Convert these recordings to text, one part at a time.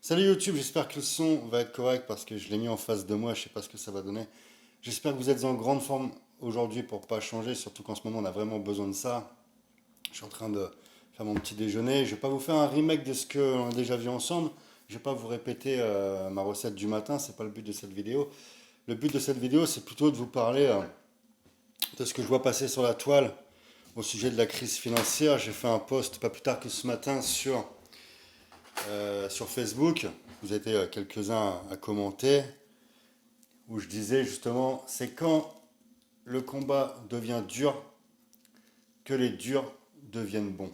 Salut YouTube, j'espère que le son va être correct parce que je l'ai mis en face de moi, je sais pas ce que ça va donner. J'espère que vous êtes en grande forme aujourd'hui pour pas changer, surtout qu'en ce moment on a vraiment besoin de ça. Je suis en train de faire mon petit déjeuner. Je vais pas vous faire un remake de ce qu'on a déjà vu ensemble. Je vais pas vous répéter ma recette du matin, c'est pas le but de cette vidéo. Le but de cette vidéo, c'est plutôt de vous parler de ce que je vois passer sur la toile au sujet de la crise financière. J'ai fait un post pas plus tard que ce matin sur Facebook. Vous étiez quelques-uns à commenter, où je disais justement, c'est quand le combat devient dur que les durs deviennent bons.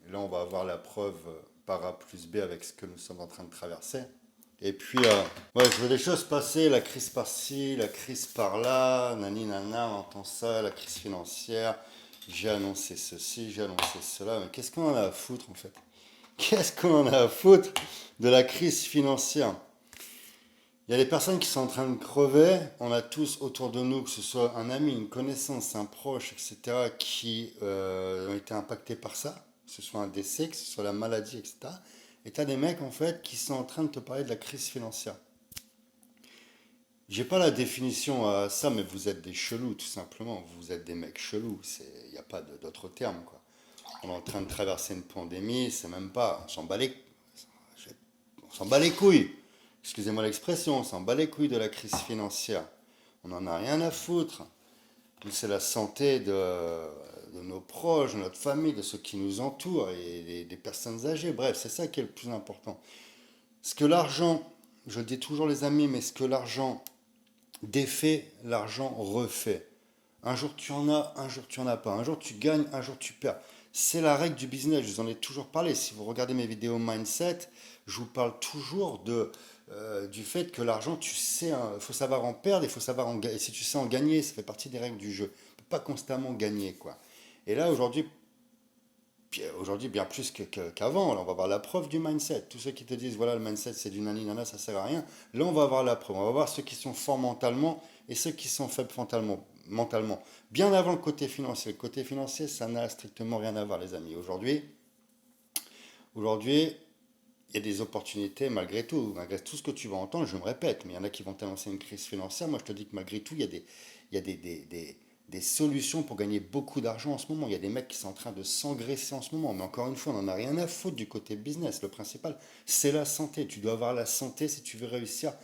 Et là, on va avoir la preuve par A plus B avec ce que nous sommes en train de traverser. Et puis, ouais, je vois des choses passer, la crise par-ci, la crise par-là, nani nana, on entend ça, la crise financière, j'ai annoncé ceci, j'ai annoncé cela, mais qu'est-ce qu'on en a à foutre en fait? Qu'est-ce qu'on en a à foutre de la crise financière? Il y a des personnes qui sont en train de crever. On a tous autour de nous, que ce soit un ami, une connaissance, un proche, etc., qui ont été impactés par ça, que ce soit un décès, que ce soit la maladie, etc. Et tu as des mecs, en fait, qui sont en train de te parler de la crise financière. J'ai pas la définition à ça, mais vous êtes des chelous, tout simplement. Vous êtes des mecs chelous. Il n'y a pas d'autre terme, quoi. On est en train de traverser une pandémie, c'est même pas. On s'en bat les couilles. Excusez-moi l'expression, on s'en bat les couilles de la crise financière. On n'en a rien à foutre. Nous, c'est la santé de nos proches, de notre famille, de ceux qui nous entourent et des personnes âgées. Bref, c'est ça qui est le plus important. Ce que l'argent, je le dis toujours les amis, mais ce que l'argent défait, l'argent refait. Un jour tu en as, un jour tu en as pas. Un jour tu gagnes, un jour tu perds. C'est la règle du business, je vous en ai toujours parlé. Si vous regardez mes vidéos mindset, je vous parle toujours du fait que l'argent, tu sais, il faut savoir en perdre, il faut savoir en gagner. Et si tu sais en gagner, ça fait partie des règles du jeu. Tu peux pas constamment gagner, quoi. Et là, aujourd'hui bien plus qu'avant, là, on va voir la preuve du mindset. Tous ceux qui te disent, voilà, le mindset, c'est du nani nana, ça sert à rien. Là, on va voir la preuve. On va voir ceux qui sont forts mentalement et ceux qui sont faibles mentalement. Bien avant le côté financier. Le côté financier, ça n'a strictement rien à voir, les amis. Aujourd'hui, il y a des opportunités malgré tout ce que tu vas entendre, je me répète, mais il y en a qui vont t'annoncer une crise financière. Moi, je te dis que malgré tout, il y a des solutions pour gagner beaucoup d'argent en ce moment. Il y a des mecs qui sont en train de s'engraisser en ce moment. Mais encore une fois, on n'en a rien à foutre du côté business. Le principal, c'est la santé. Tu dois avoir la santé si tu veux réussir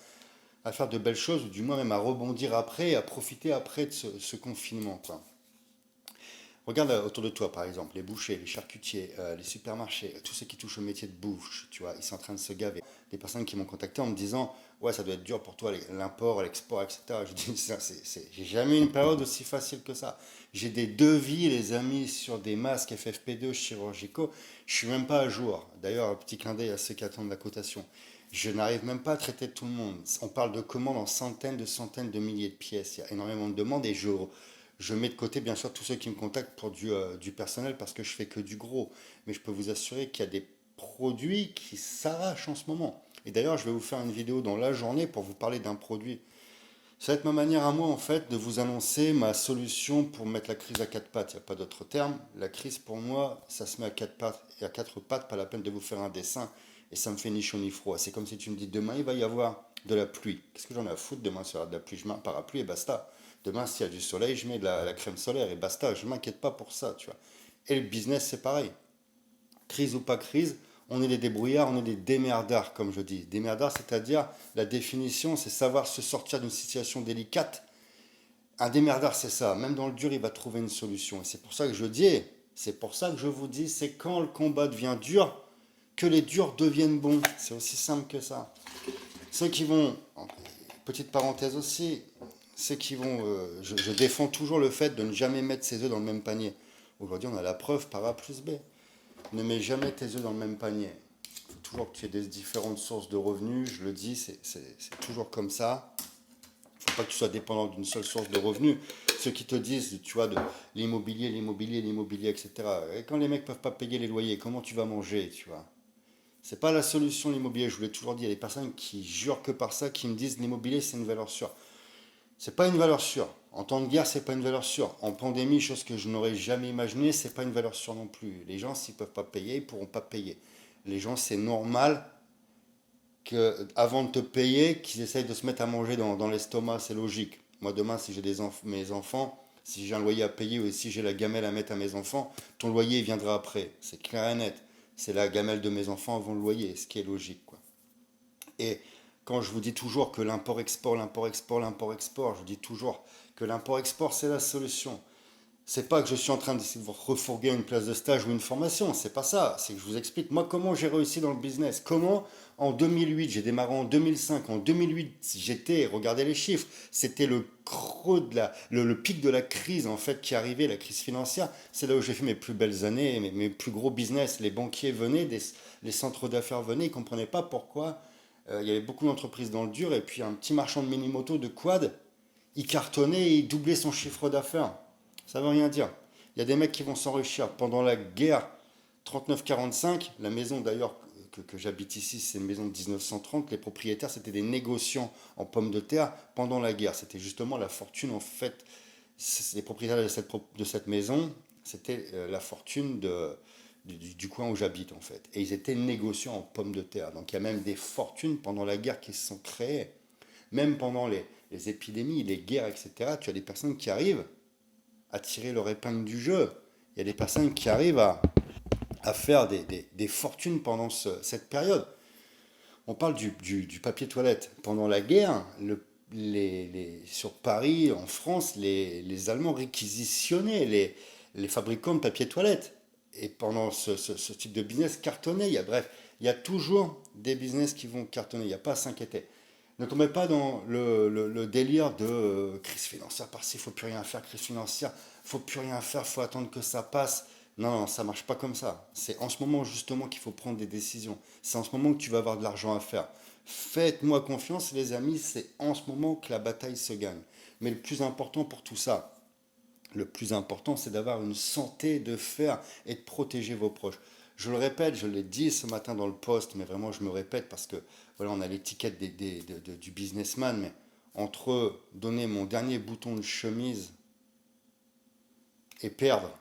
à faire de belles choses, ou du moins même à rebondir après et à profiter après de ce confinement, quoi. Regarde autour de toi, par exemple, les bouchers, les charcutiers, les supermarchés, tous ceux qui touchent au métier de bouche, tu vois, ils sont en train de se gaver. Des personnes qui m'ont contacté en me disant, ouais, ça doit être dur pour toi, l'import, l'export, etc. Je dis, j'ai jamais eu une période aussi facile que ça. J'ai des devis, les amis, sur des masques FFP2 chirurgicaux. Je suis même pas à jour. D'ailleurs, un petit clin d'œil à ceux qui attendent la cotation. Je n'arrive même pas à traiter tout le monde. On parle de commandes en centaines de milliers de pièces. Il y a énormément de demandes et je mets de côté bien sûr tous ceux qui me contactent pour du personnel parce que je fais que du gros. Mais je peux vous assurer qu'il y a des produits qui s'arrachent en ce moment. Et d'ailleurs, je vais vous faire une vidéo dans la journée pour vous parler d'un produit. Ça va être ma manière à moi en fait de vous annoncer ma solution pour mettre la crise à quatre pattes. Il n'y a pas d'autre terme. La crise pour moi, ça se met à quatre pattes et à quatre pattes, pas la peine de vous faire un dessin et ça me fait ni chaud ni froid. C'est comme si tu me dis demain il va y avoir de la pluie. Qu'est-ce que j'en ai à foutre? Demain s'il y aura de la pluie, je mets un parapluie et basta. Demain s'il y a du soleil, je mets de la crème solaire et basta. Je ne m'inquiète pas pour ça, tu vois. Et le business c'est pareil. Crise ou pas crise, on est des débrouillards, on est des démerdards, comme je dis. Démerdards, c'est-à-dire, la définition, c'est savoir se sortir d'une situation délicate. Un démerdard, c'est ça. Même dans le dur, il va trouver une solution. Et c'est pour ça que je dis, c'est pour ça que je vous dis, c'est quand le combat devient dur que les durs deviennent bons. C'est aussi simple que ça. Ceux qui vont, petite parenthèse aussi, ceux qui vont, je défends toujours le fait de ne jamais mettre ses œufs dans le même panier. Aujourd'hui, on a la preuve par A plus B. Ne mets jamais tes œufs dans le même panier. Il faut toujours que tu aies des différentes sources de revenus. Je le dis, c'est toujours comme ça. Il ne faut pas que tu sois dépendant d'une seule source de revenus. Ceux qui te disent, tu vois, de l'immobilier, etc. Et quand les mecs ne peuvent pas payer les loyers, comment tu vas manger, tu vois? C'est pas la solution l'immobilier, je vous l'ai toujours dit. Il y a des personnes qui jurent que par ça, qui me disent l'immobilier c'est une valeur sûre. C'est pas une valeur sûre. En temps de guerre, c'est pas une valeur sûre. En pandémie, chose que je n'aurais jamais imaginé, c'est pas une valeur sûre non plus. Les gens, s'ils peuvent pas payer, ils pourront pas payer. Les gens, c'est normal. que avant de te payer, qu'ils essayent de se mettre à manger dans l'estomac, c'est logique. Moi, demain, si j'ai mes enfants, si j'ai un loyer à payer ou si j'ai la gamelle à mettre à mes enfants, ton loyer il viendra après. C'est clair et net. C'est la gamelle de mes enfants avant le loyer, ce qui est logique, quoi. Et quand je vous dis toujours que l'import-export, l'import-export, l'import-export, je vous dis toujours que l'import-export, c'est la solution. C'est pas que je suis en train d'essayer de vous refourguer une place de stage ou une formation, c'est pas ça. C'est que je vous explique, moi, comment j'ai réussi dans le business. Comment, en 2008, j'ai démarré en 2005. En 2008, j'étais, regardez les chiffres, c'était le creux le pic de la crise, en fait, qui arrivait, la crise financière. C'est là où j'ai fait mes plus belles années, mes plus gros business. Les banquiers venaient, les centres d'affaires venaient, ils comprenaient pas pourquoi. Il y avait beaucoup d'entreprises dans le dur, et puis un petit marchand de mini-moto de quad, il cartonnait et il doublait son chiffre d'affaires. Ça veut rien dire. Il y a des mecs qui vont s'enrichir. Pendant la guerre 39-45, la maison d'ailleurs que j'habite ici, c'est une maison de 1930. Les propriétaires, c'était des négociants en pommes de terre pendant la guerre. C'était justement la fortune, en fait. Les propriétaires de cette maison, c'était la fortune du coin où j'habite, en fait. Et ils étaient négociants en pommes de terre. Donc il y a même des fortunes pendant la guerre qui se sont créées. Même pendant les épidémies, les guerres, etc., tu as des personnes qui arrivent à tirer leur épingle du jeu. Il y a des personnes qui arrivent à faire des fortunes pendant cette période. On parle du papier toilette. Pendant la guerre, sur Paris, en France, les Allemands réquisitionnaient les fabricants de papier toilette. Et pendant ce type de business cartonné, bref, il y a toujours des business qui vont cartonner. Il n'y a pas à s'inquiéter. Ne tombez pas dans le délire de crise financière par-ci, il ne faut plus rien faire, crise financière, il ne faut plus rien faire, il faut attendre que ça passe. Non, non, ça ne marche pas comme ça. C'est en ce moment justement qu'il faut prendre des décisions. C'est en ce moment que tu vas avoir de l'argent à faire. Faites-moi confiance, les amis, c'est en ce moment que la bataille se gagne. Mais le plus important pour tout ça, le plus important, c'est d'avoir une santé de fer et de protéger vos proches. Je le répète, je l'ai dit ce matin dans le post, mais vraiment je me répète parce que voilà, on a l'étiquette du businessman, mais entre donner mon dernier bouton de chemise et perdre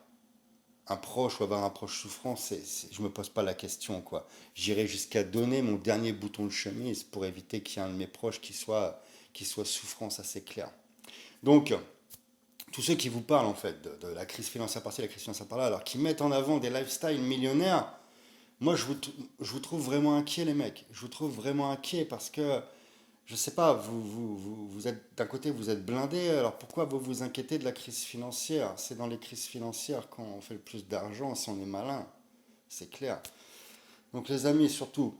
un proche ou avoir un proche souffrant, je ne me pose pas la question, quoi. J'irai jusqu'à donner mon dernier bouton de chemise pour éviter qu'il y ait un de mes proches qui soit souffrant, ça c'est clair. Donc, tous ceux qui vous parlent en fait de la crise financière par-ci, la crise financière par-là, alors qui mettent en avant des lifestyles millionnaires, moi je vous trouve vraiment inquiet les mecs. Je vous trouve vraiment inquiet parce que, je sais pas, vous êtes, d'un côté vous êtes blindés, alors pourquoi vous vous inquiétez de la crise financière? C'est dans les crises financières qu'on fait le plus d'argent si on est malin, c'est clair. Donc les amis, surtout,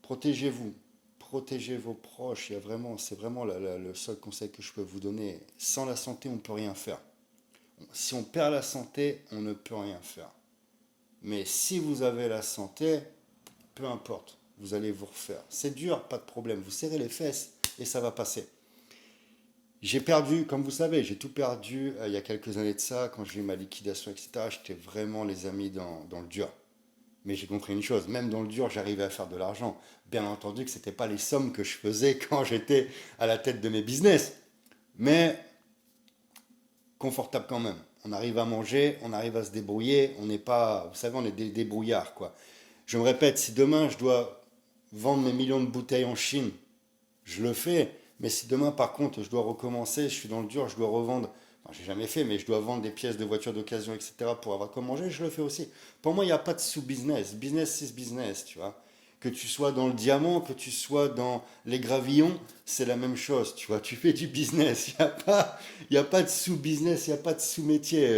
protégez-vous, protégez vos proches. C'est vraiment le seul conseil que je peux vous donner. Sans la santé, on ne peut rien faire. Si on perd la santé, on ne peut rien faire. Mais si vous avez la santé, peu importe, vous allez vous refaire. C'est dur, pas de problème. Vous serrez les fesses et ça va passer. J'ai perdu, comme vous savez, j'ai tout perdu il y a quelques années de ça, quand j'ai eu ma liquidation, etc. J'étais vraiment, les amis, dans le dur. Mais j'ai compris une chose, même dans le dur, j'arrivais à faire de l'argent. Bien entendu que ce n'était pas les sommes que je faisais quand j'étais à la tête de mes business. Mais confortable quand même. On arrive à manger, on arrive à se débrouiller, on n'est pas, vous savez, on est des débrouillards, quoi. Je me répète, si demain je dois vendre mes millions de bouteilles en Chine, je le fais. Mais si demain, par contre, je dois recommencer, je suis dans le dur, je dois revendre, enfin, j'ai jamais fait, mais je dois vendre des pièces de voitures d'occasion, etc., pour avoir quoi manger, je le fais aussi. Pour moi, il n'y a pas de sous-business. Business, c'est business, tu vois. Que tu sois dans le diamant, que tu sois dans les gravillons, c'est la même chose, tu vois. Tu fais du business. Il y a pas de sous-business, il n'y a pas de sous-métier.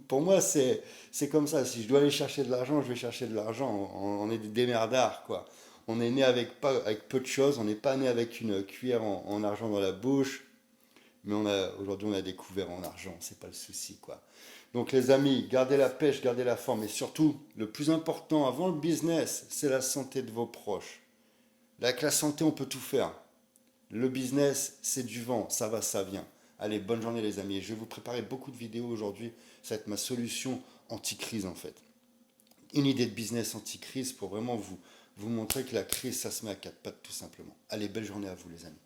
Pour moi, c'est comme ça. Si je dois aller chercher de l'argent, je vais chercher de l'argent. On est des démerdards, quoi. On est né avec peu de choses. On n'est pas né avec une cuillère en argent dans la bouche. Mais aujourd'hui, on a découvert en argent. C'est pas le souci, quoi. Donc, les amis, gardez la pêche, gardez la forme. Et surtout, le plus important avant le business, c'est la santé de vos proches. Avec la santé, on peut tout faire. Le business, c'est du vent. Ça va, ça vient. Allez, bonne journée, les amis. Je vais vous préparer beaucoup de vidéos aujourd'hui. Ça va être ma solution anti-crise, en fait. Une idée de business anti-crise pour vraiment vous montrer que la crise, ça se met à quatre pattes, tout simplement. Allez, belle journée à vous, les amis.